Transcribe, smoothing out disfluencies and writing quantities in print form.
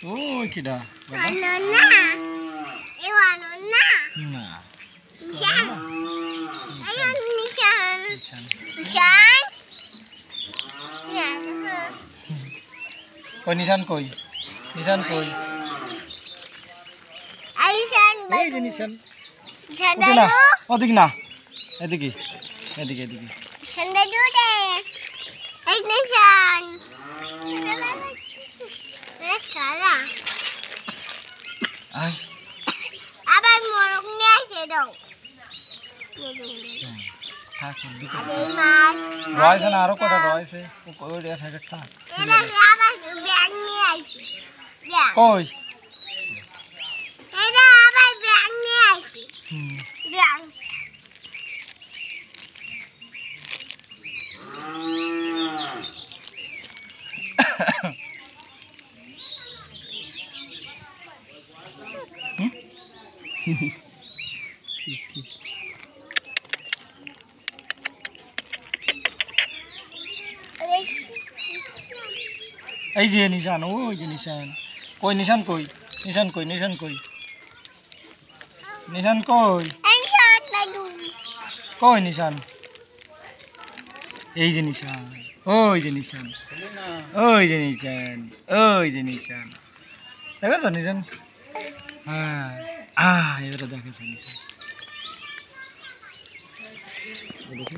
Oh, kida. Ano na? Iwan na. Na. Nishan. Ayun, Nishan. Nishan. Nishan. Yan. Koi Nishan koi. Nishan koi. Nishan এই baru. যে Nishan. Nishan ওকে না। baru. ওদিকে না। এদিকে। এদিকে এদিকে। Nishan baru deh. Nishan. Sekarang. I. Abar morongnya sih dong. থাক দিকে। Ada mas. রয়েছে না আরো কটা রয়েছে। ওই এক একটা। Ini abar biangnya sih. Biang. কই? Ini abar biangnya sih. হুম। Biang. এই যে নিশান ওই যে নিশান কই নিশান কই নিশান কই নিশান কই নিশান কই Nishan baru. কই নিশান এই যে নিশান ওই যে নিশান ওই যে নিশান ওই যে নিশান দেখেছ নিশান হ্যাঁ এবারে দেখেছ নিশান দেখি